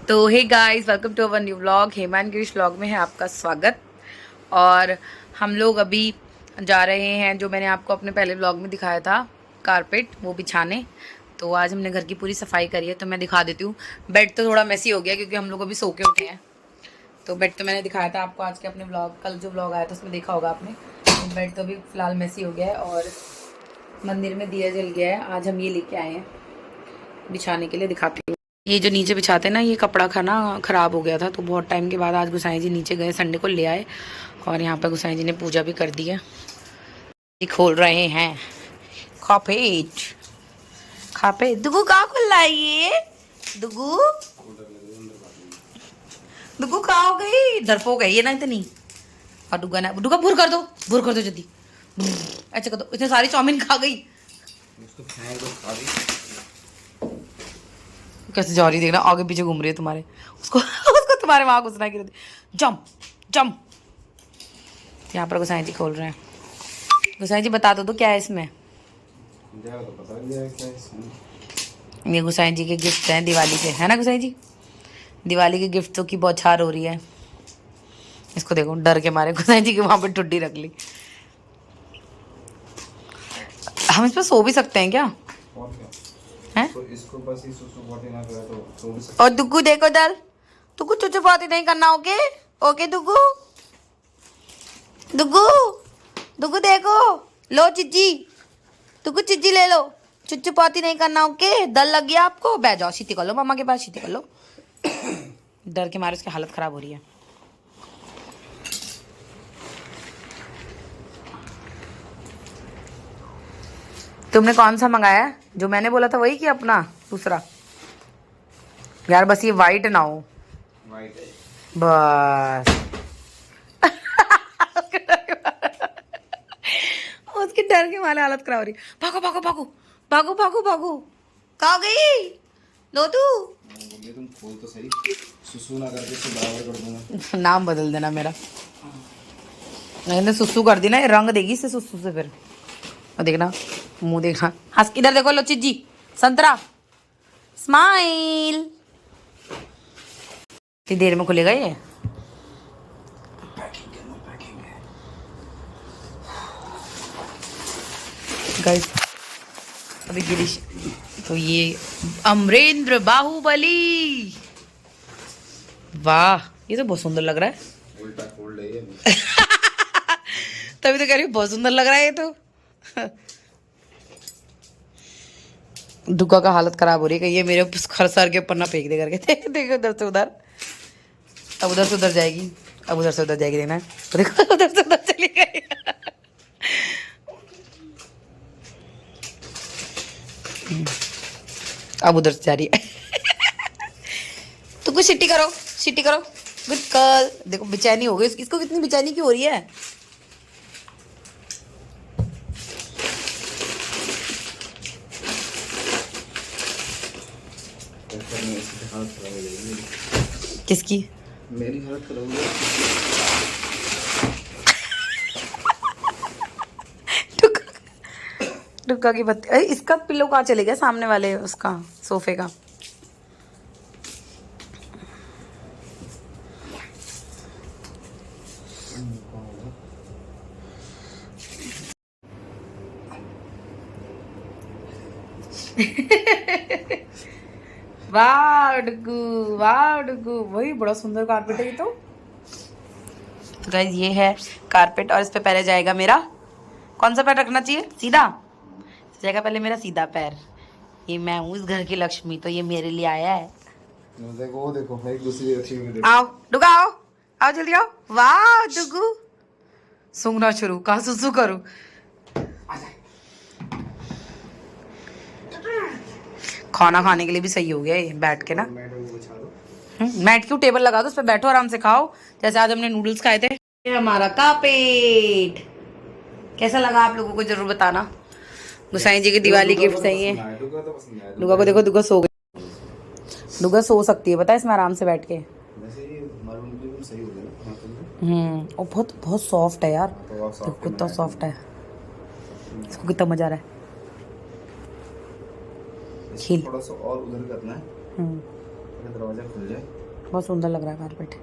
तो hey guys, welcome to our new vlog. Heman Girish vlog में है आपका स्वागत। और हम लोग अभी जा रहे हैं, जो मैंने आपको अपने पहले व्लॉग में दिखाया था, कारपेट वो बिछाने। तो आज हमने घर की पूरी सफाई करी है, तो मैं दिखा देती हूँ। बेड तो थोड़ा मैसी हो गया क्योंकि हम लोग अभी सो के उठे हैं। तो बेड तो मैंने दिखाया था आपको आज के अपने व्लॉग, कल जो व्लॉग आया था उसमें देखा होगा आपने। तो बेड तो अभी फ़िलहाल मैसी हो गया है और मंदिर में दिया जल गया है। आज हम ये लेके आए हैं बिछाने के लिए, दिखाती हूँ। ये जो नीचे बिछाते हैं ना, ये कपड़ा खाना ख़राब हो गया था, तो बहुत टाइम के बाद आज गुसाई जी नीचे गए, संडे को ले आए। और यहाँ पर गुसाई जी ने पूजा भी कर दी है। ये खोल रहे हैं खापेट। खापेट दुगू कहाँ खुल रहा है ये? दुगू दुगू कहाँ हो गई? डरपोक है ये ना इतनी। और डुगा ना, डुगा भूर कर दो जल्दी। अच्छा कर दो, इतने सारी चाउमीन खा गई। कैसे जा रही, देखना आगे पीछे घूम रही है तुम्हारे। उसको उसको तुम्हारे वहां घुसना की। Jump jump. यहाँ पर गुसाई जी खोल रहे हैं। गुसाई जी बता दो क्या है इसमें? ये गुसाई जी के गिफ्ट हैं दिवाली के, है ना गुसाई जी? दिवाली के गिफ्टों की बौछार हो रही है। इसको देखो, डर के मारे गुसाई जी के वहां पर ठुड्डी रख ली। हम इस पर सो भी सकते हैं क्या? हैं? तो इसको बस ही सुसु पोटी ना करे तो सो भी सकते। और दुगू देखो दल, दुगू चुचु पोटी नहीं करना। ओके ओके दुगू, दुगू दुगू देखो, लो चिज्जी, दुगू चिज्जी ले लो। चुच्चू पोती नहीं करना। ओके, डर लग गया आपको? बैठ जाओ, शीती कर लो, मामा के पास शीती कर लो। डर के मारे उसकी हालत खराब हो रही है। तुमने कौन सा मंगाया? जो मैंने बोला था वही कि अपना दूसरा? यार बस ये वाइट ना हो। वाइट है बस। उसके डर के मारे हालत खराब हो रही। भागो भागो भागो भागो भागो भागो। कहाँ गई लोटू? तुम खोल तो सही, सुसु ना करके इसको बराबर कर दूंगा। नाम बदल देना मेरा। नहीं सुसु कर दी ना, ये रंग देगी इसे सुसु से फिर। और देखना मुंह, देखना हंस। इधर देखो लो चिज्जी, संतरा स्माइल। इतनी देर में खुलेगा ये? गाइस अभी गिरीश, तो ये अमरेंद्र बाहुबली। वाह, ये तो बहुत सुंदर लग रहा है। उल्टा फोल्ड है ये। तभी तो कह रही हूँ बहुत सुंदर लग रहा है ये तो। दुग्गा का हालत खराब हो रही है कि ये मेरे सर के ऊपर ना फेंक दे करके। देखो उधर से उधर, अब उधर से उधर जाएगी, अब उधर से उधर जाएगी। देखना तो देखो, उधर से उधर चली गई। अब उधर से जा रही है। तो कुछ सिटी करो, सिटी करो। Good girl. देखो बेचैनी हो गई इसको, कितनी बेचैनी क्यों हो रही है? किसकी? मेरी हालत खराब हो डुक्का की बत्ती। अरे इसका पिल्लो कहाँ चले गया? सामने वाले उसका सोफे का। वाह डुगू, वाह डुगू, वही बड़ा सुंदर कारपेट है ये तो। गाइस ये है कारपेट, और इस पे पहले जाएगा मेरा, कौन सा पैर रखना चाहिए? सीधा जाएगा पहले मेरा सीधा पैर। ये मैं हूँ इस घर की लक्ष्मी, तो ये मेरे लिए आया है। देखो देखो, एक दूसरी रखी हुई। आओ डुगा, आओ आओ जल्दी आओ। वाह डुगू, सूंघना शुरू, कहाँ सुसु करूँ? खाना खाने के लिए भी सही हो गया ये, बैठ के ना। मैट क्यों, टेबल लगा दो, उस पर बैठो आराम से खाओ, जैसे आज हमने नूडल्स खाए थे। ये हमारा कारपेट कैसा लगा आप लोगों को जरूर बताना। गुसाई जी की दिवाली गिफ्ट है ये। डुगा को देखो, डुगा सो गई। डुगा सो सकती है पता है इसमें आराम से बैठ के। और बहुत बहुत सॉफ्ट है यार, देखो कितना सॉफ्ट है। इसको कितना मजा आ रहा है। खिल थोड़ा सा और उधर करना है, दरवाजा खुल जाए। बहुत सुंदर लग रहा है कारपेट।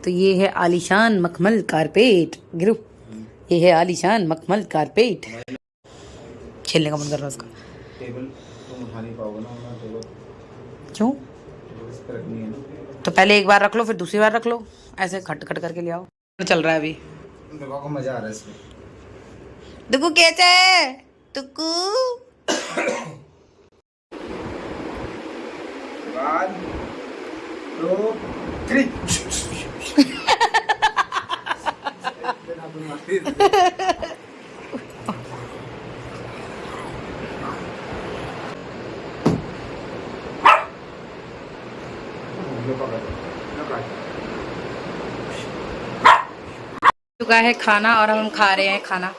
तो ये है आलीशान मखमल कारपेट गिरू, ये है आलीशान मखमल कारपेट। खेलने का मन कर रहा है उसका। टेबल तुम उठा नहीं पाओगे ना टेबल। क्यों? इस पर रखनी है ना। तो पहले एक बार रख लो फिर दूसरी बार रख लो, ऐसे खट खट करके ले आओ। चल रहा है अभी। देखो को मजा आ रहा है इसमें। दुकू कैसे है दुकू? 1 2 3 चुका है खाना और हम खा रहे हैं खाना।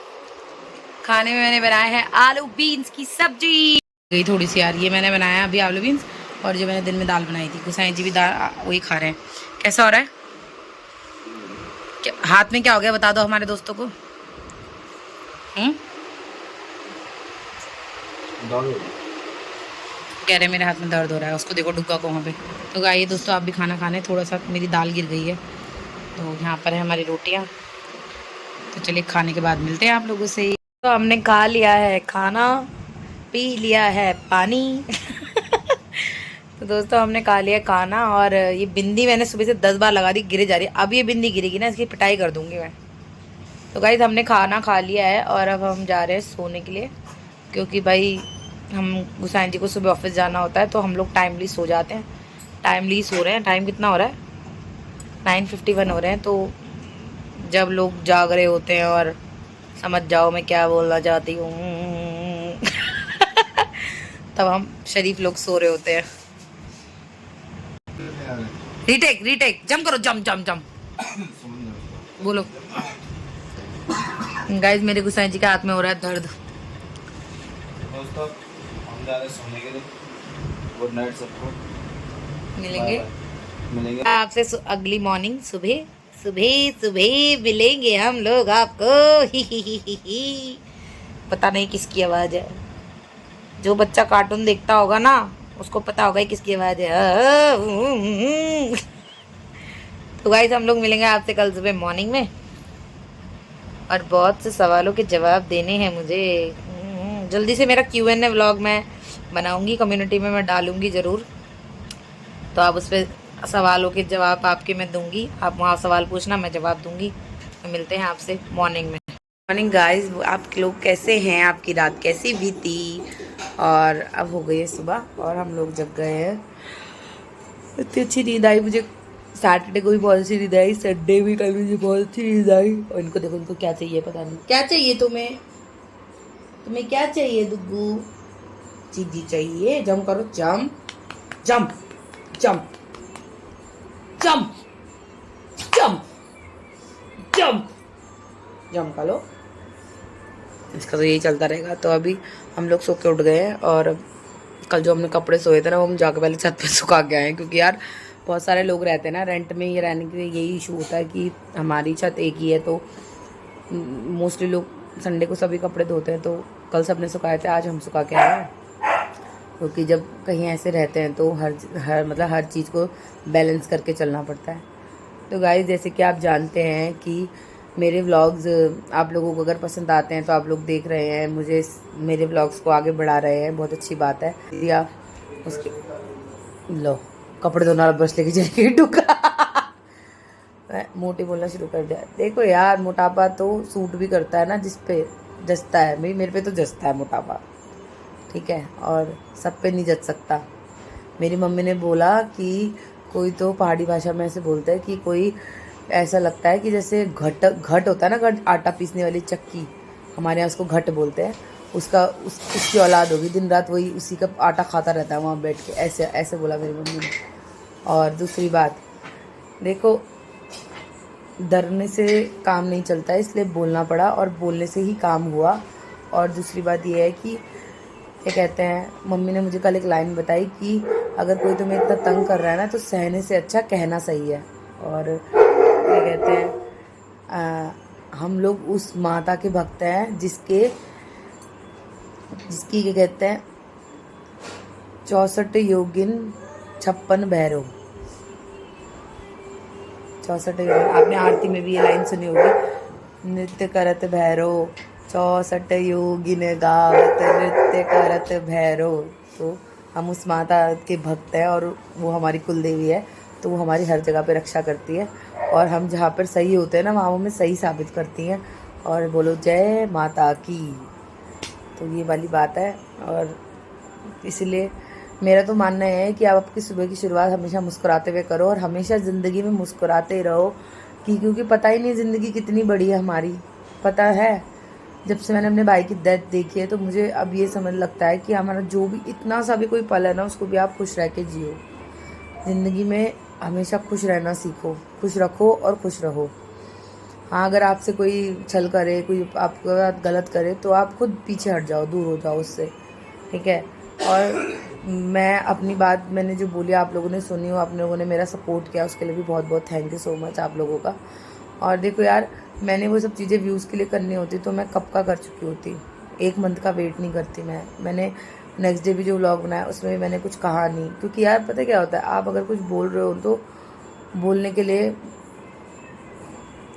खाने में मैंने बनाया है आलू बीन्स की सब्जी। गई थोड़ी सी आ रही है, मैंने बनाया अभी आलू बीन्स, और जो मैंने दिन में दाल बनाई थी, गुसाई जी भी दाल वही खा रहे हैं। कैसा हो रहा है? हाथ में क्या हो गया बता दो हमारे दोस्तों को। कह रहे मेरे हाथ में दर्द हो रहा है, उसको देखो डुग्गा को वहाँ पे। तो आइए दोस्तों आप भी खाना खाने। थोड़ा सा मेरी दाल गिर गई है, तो यहाँ पर है हमारी रोटियाँ। तो चलिए खाने के बाद मिलते हैं आप लोगों से। तो हमने खा लिया है खाना, पी लिया है पानी। तो दोस्तों हमने खा लिया खाना, और ये बिंदी मैंने सुबह से 10 बार लगा दी, गिरे जा रही है। अब ये बिंदी गिरेगी ना, इसकी पिटाई कर दूंगी मैं। तो गाइस हमने खाना खा लिया है और अब हम जा रहे हैं सोने के लिए, क्योंकि भाई हम गुसाइन जी को सुबह ऑफिस जाना होता है, तो हम लोग टाइमली सो जाते हैं। टाइमली सो रहे हैं। टाइम कितना हो रहा है? 9:51 हो रहे हैं। तो जब लोग जाग रहे होते हैं, और समझ जाओ मैं क्या बोलना चाहती हूँ, तब हम शरीफ लोग सो रहे होते हैं। रीटेक रीटेक, जम करो, जम जम जम बोलो। गाइस मेरे गुसाइन जी के हाथ में हो रहा है दर्द। दोस्तों हम जा रहे हैं सोने के लिए। गुड नाइट सबको। मिलेंगे आपसे अगली मॉर्निंग, सुबह सुबह सुबह मिलेंगे हम लोग आपको। ही। पता नहीं किसकी आवाज है। जो बच्चा कार्टून देखता होगा ना, उसको पता होगा किसकी आवाज है। तो गाइस हम लोग मिलेंगे आपसे कल सुबह मॉर्निंग में, और बहुत से सवालों के जवाब देने हैं मुझे। जल्दी से मेरा Q&A व्लॉग मैं बनाऊंगी, कम्युनिटी में मैं डालूंगी ज़रूर। तो आप उस पर सवालों के जवाब आपके मैं दूंगी, आप वहाँ सवाल पूछना, मैं जवाब दूंगी। तो मिलते हैं आपसे मॉर्निंग में। मॉर्निंग गाइस, आप लोग कैसे हैं? आपकी रात कैसी बीती? और अब हो गई है सुबह, और हम लोग जग गए हैं। इतनी अच्छी नींद आई मुझे। सैटरडे को भी बहुत अच्छी नींद आई, संडे भी कल मुझे बहुत अच्छी नींद आई। और इनको देखो, इनको क्या चाहिए पता नहीं। क्या चाहिए तुम्हें? तुम्हें क्या चाहिए दुग्गू? चीजी चाहिए। जंप करो, jump jump jump jump jump jump jump कर लो। इसका तो यही चलता रहेगा। तो अभी हम लोग सो के उठ गए हैं, और कल जो हमने कपड़े सोए थे ना, वो हम जाके पहले छत पे सुखा के आए हैं, क्योंकि यार बहुत सारे लोग रहते हैं ना रेंट में। ये रहने के लिए यही इशू होता है कि हमारी छत एक ही है, तो मोस्टली लोग संडे को सभी कपड़े धोते हैं। तो कल सबने सुखाए थे, आज हम सुखा के आए हैं। क्योंकि जब कहीं ऐसे रहते हैं तो हर चीज़ को बैलेंस करके चलना पड़ता है। तो गाइस जैसे कि आप जानते हैं कि मेरे व्लॉग्स आप लोगों को अगर पसंद आते हैं, तो आप लोग देख रहे हैं मुझे, मेरे व्लॉग्स को आगे बढ़ा रहे हैं, बहुत अच्छी बात है। या उसके लो कपड़े धोने वाला ब्रश लेके जाएंगे टुका। मोटी बोलना शुरू कर दिया। देखो यार, मोटापा तो सूट भी करता है ना जिस पे जचता है। मेरे पे तो जचता है मोटापा, ठीक है, और सब पे नहीं जच सकता। मेरी मम्मी ने बोला कि कोई तो पहाड़ी भाषा में ऐसे बोलता है कि कोई ऐसा लगता है कि जैसे घट होता है ना, घट आटा पीसने वाली चक्की, हमारे यहाँ उसको घट बोलते हैं। उसकी औलाद होगी, दिन रात वही उसी का आटा खाता रहता है वहाँ बैठ के। ऐसे ऐसे बोला मेरी मम्मी ने। और दूसरी बात, देखो डरने से काम नहीं चलता है, इसलिए बोलना पड़ा, और बोलने से ही काम हुआ। और दूसरी बात ये है कि क्या कहते हैं, मम्मी ने मुझे कल एक लाइन बताई कि अगर कोई तुम्हें इतना तंग कर रहा है ना, तो सहने से अच्छा कहना सही है। और क्या कहते हैं, हम लोग उस माता के भक्त हैं जिसकी क्या कहते हैं 64 योगिन 56 भैरव। 64 योगिन। आपने आरती में भी ये लाइन सुनी होगी, नृत्य करत भैरव 64 योगिन गावत नृत्य करत भैरव। तो हम उस माता के भक्त हैं और वो हमारी कुल देवी है, तो वो हमारी हर जगह पे रक्षा करती है और हम जहाँ पर सही होते हैं ना वहाँ वो हमें सही साबित करती हैं। और बोलो जय माता की। तो ये वाली बात है। और इसलिए मेरा तो मानना है कि आप आपकी सुबह की शुरुआत हमेशा मुस्कुराते हुए करो और हमेशा ज़िंदगी में मुस्कुराते रहो क्योंकि पता ही नहीं ज़िंदगी कितनी बड़ी है हमारी। पता है, जब से मैंने अपने भाई की डेथ देखी है तो मुझे अब ये समझ लगता है कि हमारा जो भी इतना सा भी कोई पल है ना, उसको भी आप खुश रह के जियो। ज़िंदगी में हमेशा खुश रहना सीखो, खुश रखो और खुश रहो। हाँ, अगर आपसे कोई छल करे, कोई आपके साथ गलत करे तो आप खुद पीछे हट जाओ, दूर हो जाओ उससे, ठीक है। और मैं अपनी बात मैंने जो बोली आप लोगों ने सुनी हो, आप लोगों ने मेरा सपोर्ट किया, उसके लिए भी बहुत बहुत थैंक यू सो मच आप लोगों का। और देखो यार, मैंने वो सब चीज़ें व्यूज़ के लिए करनी होती तो मैं कब का कर चुकी होती। 1 मंथ का वेट नहीं करती मैंने नेक्स्ट डे भी जो व्लॉग बनाया उसमें भी मैंने कुछ कहा नहीं, क्योंकि यार पता क्या होता है, आप अगर कुछ बोल रहे हो तो बोलने के लिए,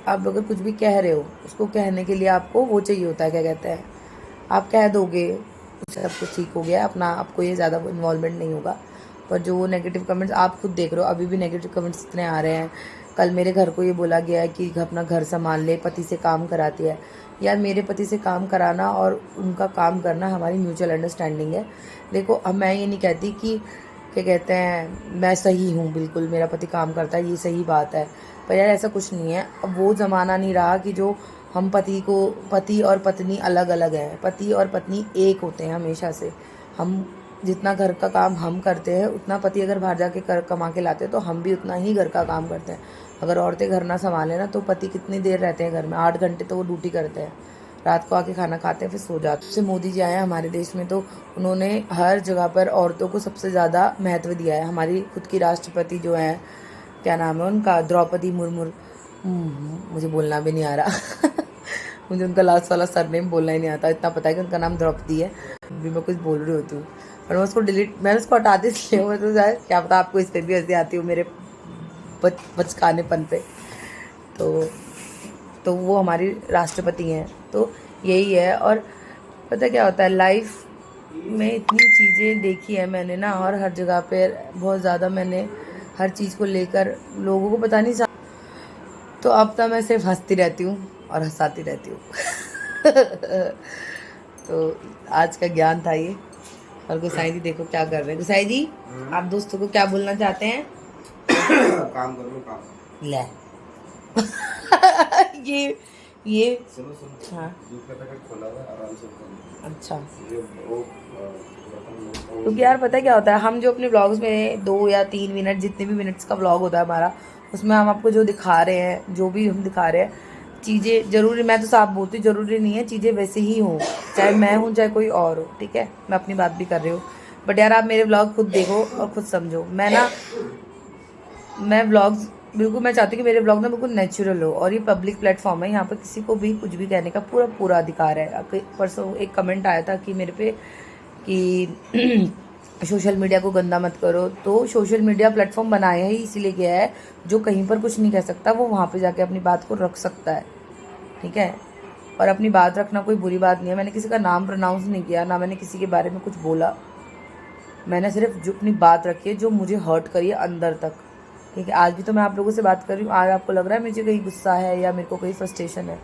आप अगर कुछ भी कह रहे हो उसको कहने के लिए आपको वो चाहिए होता है, क्या कहते हैं, आप कह दोगे सब कुछ ठीक हो गया अपना, आपको ये ज़्यादा इन्वॉल्वमेंट नहीं होगा। पर जो वो नेगेटिव कमेंट्स आप खुद देख रहे हो, अभी भी नेगेटिव कमेंट्स इतने आ रहे हैं। कल मेरे घर को ये बोला गया है कि अपना घर संभाल ले, पति से काम कराती है। यार मेरे पति से काम कराना और उनका काम करना हमारी म्यूचुअल अंडरस्टैंडिंग है। देखो, अब मैं ये नहीं कहती कि क्या कहते हैं मैं सही हूँ, बिल्कुल मेरा पति काम करता है ये सही बात है, पर यार ऐसा कुछ नहीं है। अब वो ज़माना नहीं रहा कि जो हम पति और पत्नी अलग अलग है। पति और पत्नी एक होते हैं हमेशा से। हम जितना घर का काम हम करते हैं उतना पति अगर बाहर जाके कमा के लाते हैं तो हम भी उतना ही घर का काम करते हैं। अगर औरतें घर ना संभालें ना तो पति कितनी देर रहते हैं घर में, 8 घंटे तो वो ड्यूटी करते हैं, रात को आके खाना खाते हैं फिर सो जाते हैं। मोदी जी आए हमारे देश में तो उन्होंने हर जगह पर औरतों को सबसे ज़्यादा महत्व दिया है। हमारी खुद की राष्ट्रपति जो हैं, क्या नाम है उनका, द्रौपदी मुर्मू, मुझे बोलना भी नहीं आ रहा मुझे उनका लास्ट वाला सरनेम बोलना ही नहीं आता, इतना पता है कि उनका नाम द्रौपदी है। अभी मैं कुछ बोल रही होती हूँ पर मैं उसको हटाती इसलिए मैं तो शायद क्या पता आपको इस पर भी हंसी आती हूँ मेरे बचकानेपन पे। तो वो हमारी राष्ट्रपति हैं, तो यही है। और पता क्या होता है, लाइफ में इतनी चीज़ें देखी है मैंने ना, और हर जगह पे बहुत ज़्यादा मैंने हर चीज़ को लेकर लोगों को पता नहीं, तो अब तो मैं सिर्फ हंसती रहती हूँ और हंसाती रहती हूँ तो आज का ज्ञान था ये। और गुसाई जी देखो क्या कर रहे हैं। गुसाई जी, आप दोस्तों को क्या बोलना चाहते हैं? काम कर लो, काम ले ये सुनो हाँ, दूध का पैकेट खोला हुआ है, आराम से खोलो। अच्छा। ये वो क्योंकि यार पता है क्या होता है, हम जो अपने व्लॉग्स में 2 या 3 मिनट, जितने भी मिनट्स का व्लॉग होता है हमारा, उसमें हम आपको जो दिखा रहे हैं, जो भी हम दिखा रहे हैं चीज़ें, ज़रूरी, मैं तो साफ बोलती हूँ, ज़रूरी नहीं है चीज़ें वैसे ही हों, चाहे मैं हूँ चाहे कोई और हो, ठीक है। मैं अपनी बात भी कर रही हूँ, बट यार आप मेरे व्लॉग खुद देखो और खुद समझो। मैं व्लॉग्स बिल्कुल, मैं चाहती हूँ कि मेरे व्लॉग ना बिल्कुल नेचुरल हो, और ये पब्लिक प्लेटफॉर्म है, यहाँ पर किसी को भी कुछ भी कहने का पूरा अधिकार है। परसों एक कमेंट आया था कि मेरे पे कि सोशल मीडिया को गंदा मत करो, तो सोशल मीडिया प्लेटफॉर्म बनाया ही इसीलिए गया है, जो कहीं पर कुछ नहीं कह सकता वो वहाँ पे जाके अपनी बात को रख सकता है, ठीक है। और अपनी बात रखना कोई बुरी बात नहीं है। मैंने किसी का नाम प्रोनाउंस नहीं किया, ना मैंने किसी के बारे में कुछ बोला, मैंने सिर्फ जो अपनी बात रखी है जो मुझे हर्ट करी है अंदर तक, ठीक है। आज भी तो मैं आप लोगों से बात कर रही हूँ, आज आपको लग रहा है मुझे कहीं गुस्सा है या मेरे को कहीं फ्रस्ट्रेशन है,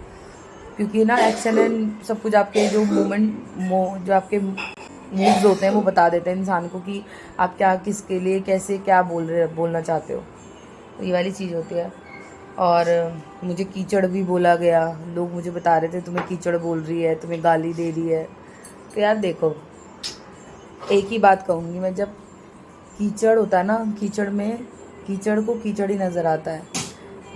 क्योंकि ना एक्शन एंड सब कुछ आपके जो जो आपके मूव्स होते हैं वो बता देते हैं इंसान को कि आप क्या, किसके लिए, कैसे, क्या बोलना चाहते हो, तो ये वाली चीज़ होती है। और मुझे कीचड़ भी बोला गया, लोग मुझे बता रहे थे तुम्हें कीचड़ बोल रही है, तुम्हें गाली दे रही है। तो यार देखो, एक ही बात कहूँगी मैं, जब कीचड़ होता है ना, कीचड़ को कीचड़ ही नज़र आता है।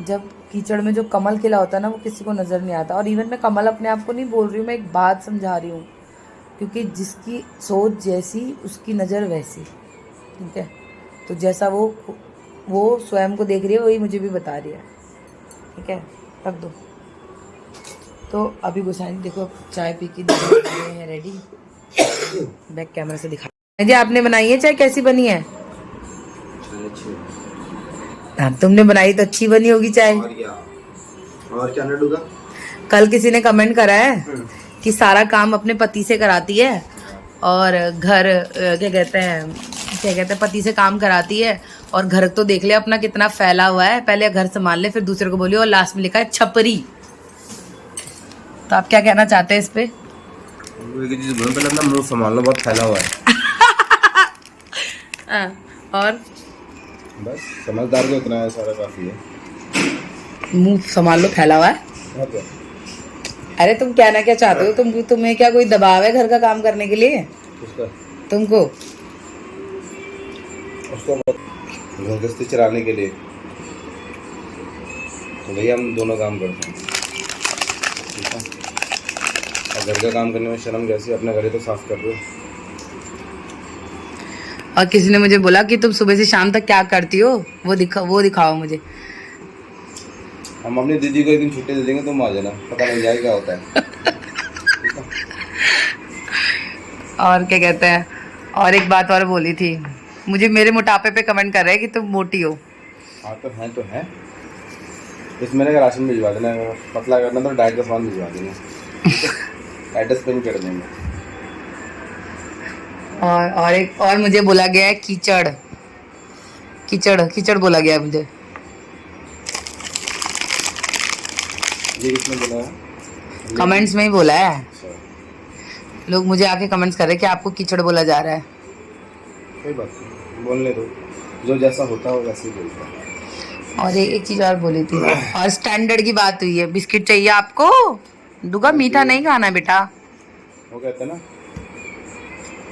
जब कीचड़ में जो कमल खिला होता है ना, वो किसी को नज़र नहीं आता। और इवन मैं कमल अपने आप को नहीं बोल रही हूँ, मैं एक बात समझा रही हूँ, क्योंकि जिसकी सोच जैसी उसकी नज़र वैसी, ठीक है। तो जैसा वो स्वयं को देख रही है वही मुझे भी बता रही है, ठीक है। रख दो। तो अभी गुसाई देखो चाय पी के हैं रेडी, बैक कैमरा से दिखा जी। आपने बनाई है चाय, कैसी बनी है? हाँ, तुमने बनाई तो अच्छी बनी होगी चाय। और क्या लड्डू का? कल किसी ने कमेंट करा है कि सारा काम अपने पति से कराती है और घर क्या कहते हैं पति से काम कराती है और घर तो देख ले अपना कितना फैला हुआ है, पहले घर संभाल ले फिर दूसरे को बोलियो, और लास्ट में लिखा है छपरी। तो आप क्या कहना चाहते हैं इस पे? एक चीज बोलो, पहले अपना मुंह संभालना, बहुत फैला हुआ है। और बस समझदार को इतना है, सारा काफी है। मुंह संभाल लो, फैला हुआ है। हाँ तो अरे तुम क्या ना क्या चाहते हो? तुम्हें क्या कोई दबाव है घर का काम करने के लिए? उसका तुमको उसको घर गृहस्थी चलाने के लिए तो भैया हम दोनों काम करते हैं, ठीक है। और घर का काम करने में शर्म कैसी? अपने घर ही तो साफ कर रहे हो। और किसी ने मुझे बोला कि तुम सुबह से शाम तक क्या करती हो, वो दिखाओ मुझे। हम अपनी दीदी को एक दिन छुट्टी दे देंगे, तुम आ जाना, पता लग जाएगा क्या होता है। और क्या कहते हैं, और एक बात और बोली थी, मुझे मेरे मोटापे पे कमेंट कर रहे हैं कि तुम मोटी हो। हाँ तो है। इस महीने का राशन भिजवा देना, अगर पतला करना तो डाइट का सामान भिजवा देना, एड्रेस पिन कर देंगे। और मुझे बोला गया है कीचड़ बोला गया है मुझे। ये किसने बोला है? कमेंट्स में ही बोला है, अच्छा, लोग मुझे आके कमेंट्स कर रहे हैं कि आपको कीचड़ बोला जा रहा है। कोई बात नहीं, बोलने दो, जो जैसा होता है वो वैसे ही बोलता है। और एक चीज और बोली थी, और स्टैंडर्ड की बात हुई है, बिस्किट चाहिए आपको? दुगा मीठा नहीं खाना है बेटा। वो कहते हैं ना,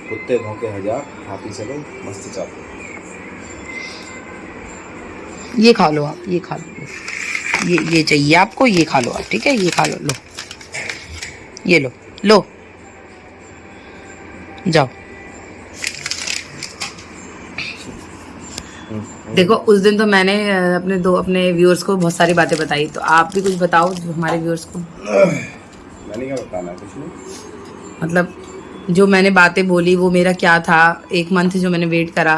कुत्ते भौंके हजार, हाथी चले मस्त चालू। ये खा लो आप, ये खा लो, ये चाहिए आपको, ये खा लो आप, ठीक है, ये खा लो, लो ये लो जाओ। देखो उस दिन तो मैंने अपने व्यूअर्स को बहुत सारी बातें बताई, तो आप भी कुछ बताओ हमारे व्यूअर्स को। मैंने क्या बताना है? कुछ नहीं, मतलब जो मैंने बातें बोली वो मेरा क्या था, 1 मंथ जो मैंने वेट करा।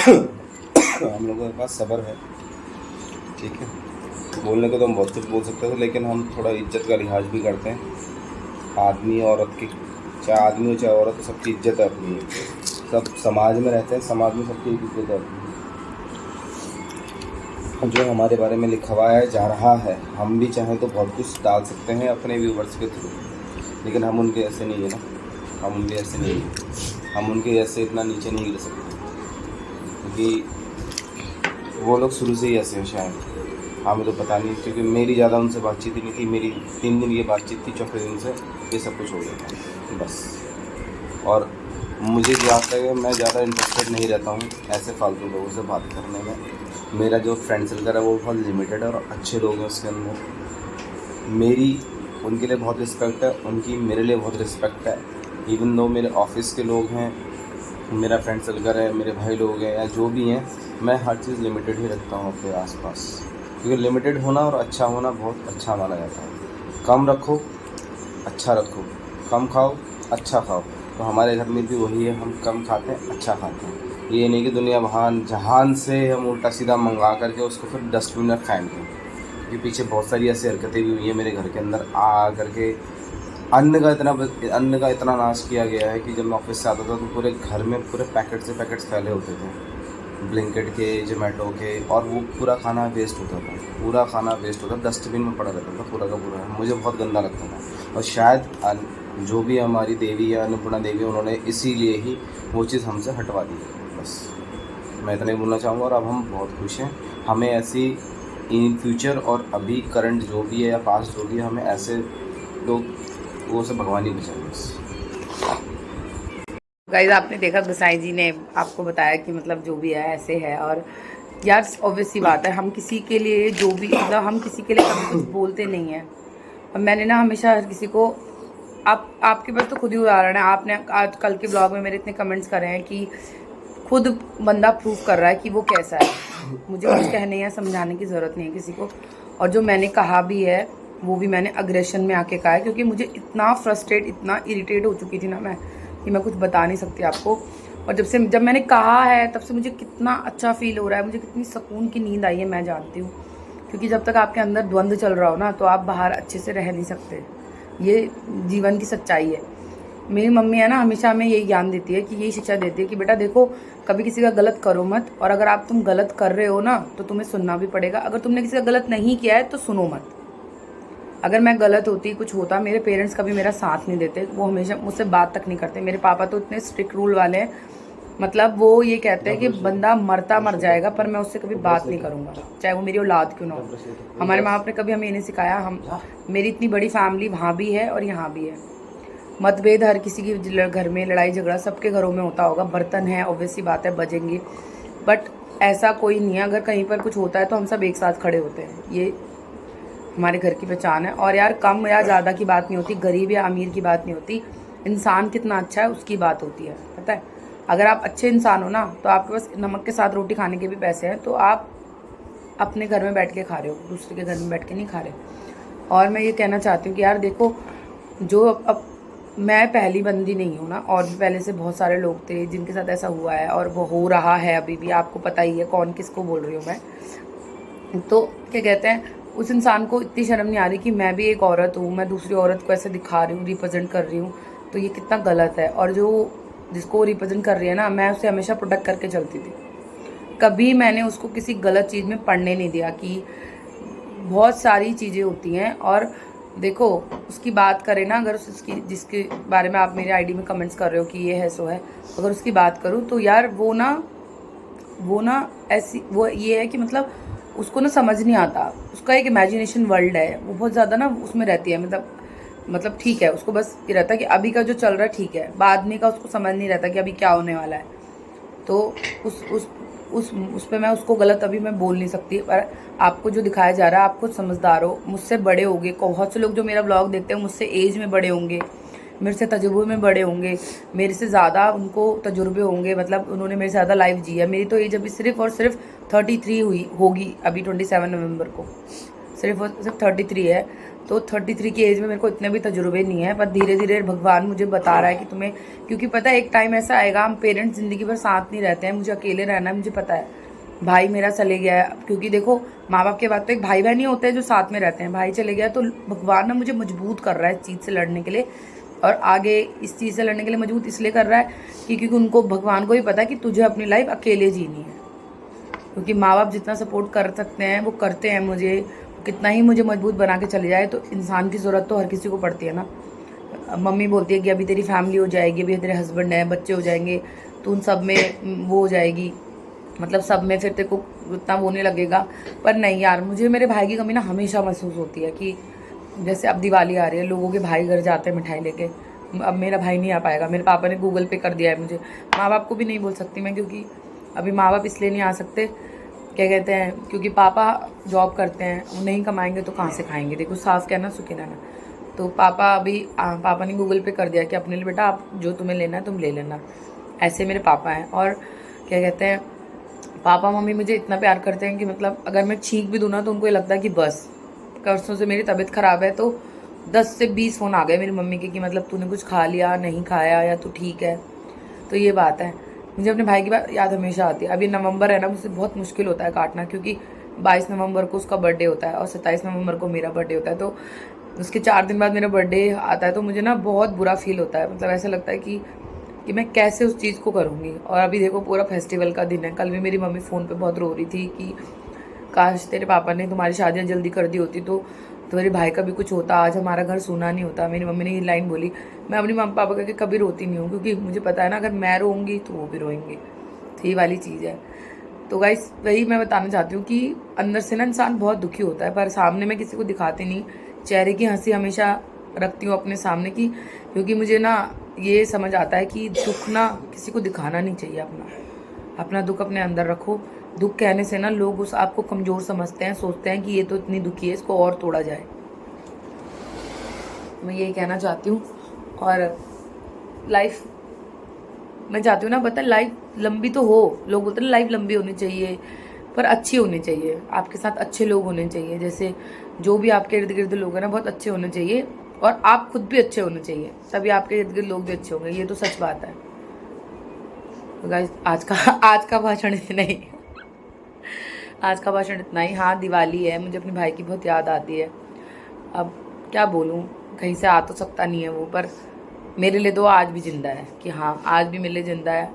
हम लोगों के पास सब्र है, ठीक है। बोलने को तो हम बहुत कुछ बोल सकते थे, लेकिन हम थोड़ा इज्जत का लिहाज भी करते हैं। आदमी औरत की, चाहे आदमी हो चाहे औरत हो, सबकी इज्जत है अपनी। सब समाज में रहते हैं, समाज में सबकी इज्जत है अपनी। जो हमारे बारे में लिखवाया जा रहा है, हम भी चाहें तो बहुत कुछ डाल सकते हैं अपने व्यूवर्स के थ्रू, लेकिन हम उनके ऐसे नहीं है ना, हम उनके ऐसे नहीं है, हम उनके ऐसे इतना नीचे नहीं गिर सकते, क्योंकि वो लोग शुरू से ही ऐसे हैं शायद, हमें तो पता नहीं। क्योंकि मेरी ज़्यादा उनसे बातचीत ही नहीं थी, मेरी 3 दिन की बातचीत थी, चौथे दिन से ये सब कुछ हो गया था बस। और मुझे जाता है, मैं ज़्यादा इंटरेस्टेड नहीं रहता हूँ ऐसे फालतू लोगों से बात करने में। मेरा जो फ्रेंड सर्कल है वो बहुत लिमिटेड है और अच्छे लोग हैं उसके अंदर। मेरी उनके लिए बहुत रिस्पेक्ट है, उनकी मेरे लिए बहुत रिस्पेक्ट है। इवन दो मेरे ऑफिस के लोग हैं, मेरा फ्रेंड सर्कल है, मेरे भाई लोग हैं या जो भी हैं, मैं हर चीज़ लिमिटेड ही रखता हूँ अपने आसपास, क्योंकि लिमिटेड होना और अच्छा होना बहुत अच्छा माना जाता है। कम रखो, अच्छा रखो, कम खाओ, अच्छा खाओ। तो हमारे घर में भी वही है, हम कम खाते हैं, अच्छा खाते हैं। ये नहीं कि दुनिया जहान से हम उल्टा सीधा मंगा करके उसको फिर डस्टबिन में फेंकें। क्योंकि पीछे बहुत सारी ऐसी हरकतें भी हुई हैं मेरे घर के अंदर आ करके। अन्न का इतना नाश किया गया है कि जब मैं ऑफिस से आता था तो पूरे घर में पूरे पैकेट से पैकेट्स फैले होते थे, ब्लिंकिट के, जोमेटो के, और वो पूरा खाना वेस्ट होता था, पूरा खाना वेस्ट होता, डस्टबिन में पड़ा रहता था पूरा का पूरा। मुझे बहुत गंदा लगता था। और शायद जो भी हमारी देवी या अन्नपूर्णा देवी, उन्होंने इसीलिए ही वो चीज़ हमसे हटवा दी। बस मैं इतना ही बोलना चाहूँगा। और अब हम बहुत खुश हैं, हमें ऐसी इन फ्यूचर और अभी करंट जो भी है या पास्ट जो भी है, हमें ऐसे लोग वो सब भगवान ही बचाए बस। गाइस आपने देखा गोसाई जी ने आपको बताया कि मतलब जो भी है ऐसे है। और यार ऑब्वियस सी बात है, हम किसी के लिए जो भी मतलब हम किसी के लिए कभी कुछ बोलते नहीं हैं। और मैंने ना हमेशा हर किसी को, आपके पास तो खुद ही उदाहरण है, आपने आज कल के ब्लॉग में मेरे इतने कमेंट्स करे हैं कि खुद बंदा प्रूफ कर रहा है कि वो कैसा है। मुझे कुछ कहने या समझाने की ज़रूरत नहीं है किसी को। और जो मैंने कहा भी है वो भी मैंने अग्रेशन में आके कहा है, क्योंकि मुझे इतना फ्रस्ट्रेट, इतना इरिटेट हो चुकी थी ना मैं, कि मैं कुछ बता नहीं सकती आपको। और जब मैंने कहा है तब से मुझे कितना अच्छा फील हो रहा है, मुझे कितनी सुकून की नींद आई है मैं जानती हूँ। क्योंकि जब तक आपके अंदर द्वंद्व चल रहा हो ना तो आप बाहर अच्छे से रह नहीं सकते, ये जीवन की सच्चाई है। मेरी मम्मी है ना हमेशा हमें यही ज्ञान देती है कि यही शिक्षा देती है कि बेटा देखो कभी किसी का गलत करो मत, और अगर तुम गलत कर रहे हो ना तो तुम्हें सुनना भी पड़ेगा। अगर तुमने किसी का गलत नहीं किया है तो सुनो मत। अगर मैं गलत होती कुछ होता, मेरे पेरेंट्स कभी मेरा साथ नहीं देते, वो हमेशा मुझसे बात तक नहीं करते। मेरे पापा तो इतने स्ट्रिक्ट रूल वाले हैं, मतलब वो ये कहते हैं कि बंदा मरता मर जाएगा पर मैं उससे कभी बात नहीं करूँगा, चाहे वो मेरी औलाद क्यों ना हो। हमारे माँ बाप ने कभी हमें ये नहीं सिखाया। मेरी इतनी बड़ी फैमिली वहाँ भी है और यहाँ भी है। मतभेद हर किसी की घर में, लड़ाई झगड़ा सबके घरों में होता होगा, बर्तन है ऑब्वियसली बात है बजेंगे, बट ऐसा कोई नहीं है। अगर कहीं पर कुछ होता है तो हम सब एक साथ खड़े होते हैं, ये हमारे घर की पहचान है। और यार कम या ज़्यादा की बात नहीं होती, गरीब या अमीर की बात नहीं होती, इंसान कितना अच्छा है उसकी बात होती है। पता है अगर आप अच्छे इंसान हो ना तो आपके पास नमक के साथ रोटी खाने के भी पैसे हैं, तो आप अपने घर में बैठ के खा रहे हो, दूसरे के घर में बैठ के नहीं खा रहे। और मैं ये कहना चाहती हूँ कि यार देखो, जो अब मैं पहली बंदी नहीं हूँ ना, और भी पहले से बहुत सारे लोग थे जिनके साथ ऐसा हुआ है और वो हो रहा है अभी भी, आपको पता ही है कौन किसको बोल रही हूँ मैं। तो क्या कहते हैं, उस इंसान को इतनी शर्म नहीं आ रही कि मैं भी एक औरत हूँ, मैं दूसरी औरत को ऐसे दिखा रही हूँ, रिप्रेजेंट कर रही हूँ, तो ये कितना गलत है। और जो जिसको रिप्रेजेंट कर रही है ना, मैं उसे हमेशा प्रोटेक्ट करके चलती थी, कभी मैंने उसको किसी गलत चीज़ में पढ़ने नहीं दिया। कि बहुत सारी चीज़ें होती हैं, और देखो उसकी बात करें ना, अगर उसकी जिसके बारे में आप मेरे आईडी में कमेंट्स कर रहे हो कि ये है सो है, अगर उसकी बात करूँ तो यार वो ना ऐसी वो ये है कि मतलब उसको ना समझ नहीं आता, उसका एक इमेजिनेशन वर्ल्ड है, वो बहुत ज़्यादा ना उसमें रहती है। मतलब ठीक है, उसको बस ये रहता है कि अभी का जो चल रहा है ठीक है, बाद में का उसको समझ नहीं रहता कि अभी क्या होने वाला है। तो उस पे मैं उसको गलत अभी मैं बोल नहीं सकती। पर आपको जो दिखाया जा रहा है, आप खुद समझदार हो, मुझसे बड़े होंगे, बहुत से लोग जो मेरा ब्लॉग देखते हैं मुझसे एज में बड़े होंगे, मेरे से तजुर्बे में बड़े होंगे, मेरे से ज़्यादा उनको तजुर्बे होंगे, मतलब उन्होंने मेरे से ज़्यादा लाइफ जी है। मेरी तो एज अभी सिर्फ और सिर्फ 33 होगी अभी 27 नवंबर को, सिर्फ और सिर्फ 33 है। तो 33 की एज में मेरे को इतने भी तजुर्बे नहीं है, पर धीरे धीरे भगवान मुझे बता रहा है कि तुम्हें, क्योंकि पता है एक टाइम ऐसा आएगा, हम पेरेंट्स ज़िंदगी भर साथ नहीं रहते हैं, मुझे अकेले रहना है, मुझे पता है। भाई मेरा चले गया है, क्योंकि देखो माँ बाप के बाद तो एक भाई बहन ही होते हैं जो साथ में रहते हैं, भाई चले गया तो भगवान ना मुझे मजबूत कर रहा है इस चीज़ से लड़ने के लिए, और आगे इस चीज़ से लड़ने के लिए मजबूत इसलिए कर रहा है कि क्योंकि उनको, भगवान को भी पता है कि तुझे अपनी लाइफ अकेले जीनी है। क्योंकि माँ बाप जितना सपोर्ट कर सकते हैं वो करते हैं, मुझे कितना ही मुझे मजबूत बना के चले जाए, तो इंसान की ज़रूरत तो हर किसी को पड़ती है ना। मम्मी बोलती है कि अभी तेरी फैमिली हो जाएगी, अभी तेरे हस्बैंड हैं, बच्चे हो जाएंगे, तो उन सब में वो हो जाएगी, मतलब सब में फिर तेरे को उतना वो नहीं लगेगा। पर नहीं यार, मुझे मेरे भाई की कमी ना हमेशा महसूस होती है। कि जैसे अब दिवाली आ रही है, लोगों के भाई घर जाते हैं मिठाई लेके, अब मेरा भाई नहीं आ पाएगा, मेरे पापा ने गूगल पे कर दिया है मुझे। माँ बाप को भी नहीं बोल सकती मैं, क्योंकि अभी माँ बाप इसलिए नहीं आ सकते, क्या कहते हैं, क्योंकि पापा जॉब करते हैं, वो नहीं कमाएंगे तो कहाँ से खाएंगे। देखो साफ कहना सुखी रहना। तो पापा ने गूगल पे कर दिया कि अपने लिए बेटा आप जो तुम्हें लेना है तुम ले लेना। ऐसे मेरे पापा हैं। और क्या कहते हैं, पापा मम्मी मुझे इतना प्यार करते हैं कि मतलब अगर मैं छींक भी दूँ ना तो उनको ये लगता है कि बस, परसों से मेरी तबीयत ख़राब है तो 10 से 20 फ़ोन आ गए मेरी मम्मी के कि मतलब तूने कुछ खा लिया, नहीं खाया, या तू ठीक है। तो ये बात है। मुझे अपने भाई की बात याद हमेशा आती है। अभी नवंबर है ना, मुझसे बहुत मुश्किल होता है काटना, क्योंकि 22 नवंबर को उसका बर्थडे होता है और 27 नवंबर को मेरा बर्थडे होता है, तो उसके 4 दिन बाद मेरा बर्थडे आता है। तो मुझे ना बहुत बुरा फील होता है, मतलब ऐसा लगता है कि मैं कैसे उस चीज़ को करूँगी। और अभी देखो पूरा फेस्टिवल का दिन है। कल भी मेरी मम्मी फ़ोन पे बहुत रो रही थी कि काश तेरे पापा ने तुम्हारी शादियाँ जल्दी कर दी होती तो तुम्हारे भाई का भी कुछ होता, आज हमारा घर सूना नहीं होता। मेरी मम्मी ने ये लाइन बोली। मैं अपनी मम्मी पापा करके कभी रोती नहीं हूँ, क्योंकि मुझे पता है ना अगर मैं रोऊंगी तो वो भी रोएंगे, तो ये वाली चीज़ है। तो गाइस वही मैं बताना चाहती हूँ कि अंदर से ना इंसान बहुत दुखी होता है, पर सामने में किसी को दिखाती नहीं। चेहरे की हंसी हमेशा रखती हूँ अपने सामने की, क्योंकि मुझे ना ये समझ आता है कि दुख ना किसी को दिखाना नहीं चाहिए। अपना दुख अपने अंदर रखो। दुख कहने से ना लोग उस आपको कमज़ोर समझते हैं, सोचते हैं कि ये तो इतनी दुखी है, इसको और तोड़ा जाए। मैं यही कहना चाहती हूँ। और लाइफ मैं चाहती हूँ ना, पता है लाइफ लंबी तो हो, लोग बोलते हैं लाइफ लंबी होनी चाहिए पर अच्छी होनी चाहिए, आपके साथ अच्छे लोग होने चाहिए। जैसे जो भी आपके इर्द गिर्द लोग हैं ना, बहुत अच्छे होने चाहिए, और आप खुद भी अच्छे होने चाहिए, तभी आपके इर्द गिर्द लोग भी अच्छे होंगे। ये तो सच बात है। तो गाइस आज का भाषण इतना ही। आज का भाषण इतना ही। हाँ, दिवाली है, मुझे अपने भाई की बहुत याद आती है। अब क्या बोलूँ, कहीं से आ तो सकता नहीं है वो, पर मेरे लिए तो आज भी ज़िंदा है कि हाँ, आज भी मेरे लिए ज़िंदा है।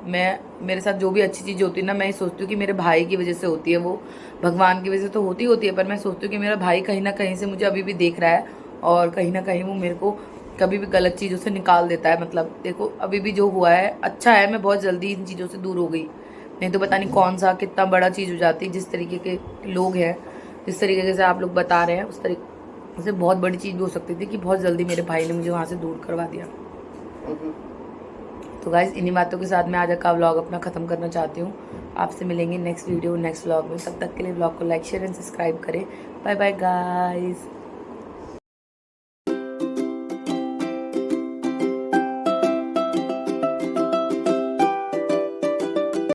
मेरे साथ जो भी अच्छी चीज़ होती है ना, मैं ये सोचती हूँ कि मेरे भाई की वजह से होती है। वो भगवान की वजह से तो होती है, पर मैं सोचती हूँ कि मेरा भाई कहीं ना कहीं से मुझे अभी भी देख रहा है और कहीं ना कहीं वो मेरे को कभी भी गलत चीज़ों से निकाल देता है। मतलब देखो, अभी भी जो हुआ है अच्छा है, मैं बहुत जल्दी इन चीज़ों से दूर हो गई, नहीं तो पता नहीं कौन सा कितना बड़ा चीज़ हो जाती। जिस तरीके के लोग हैं, जिस तरीके से आप लोग बता रहे हैं, उस तरीके से बहुत बड़ी चीज़ भी हो सकती थी कि बहुत जल्दी मेरे भाई ने मुझे वहाँ से दूर करवा दिया। तो गाइज, इन्हीं बातों के साथ मैं आज का व्लॉग अपना ख़त्म करना चाहती हूँ। आपसे मिलेंगे नेक्स्ट वीडियो नेक्स्ट व्लॉग में। तब तक के लिए व्लॉग को लाइक शेयर एंड सब्सक्राइब करें। Bye bye guys.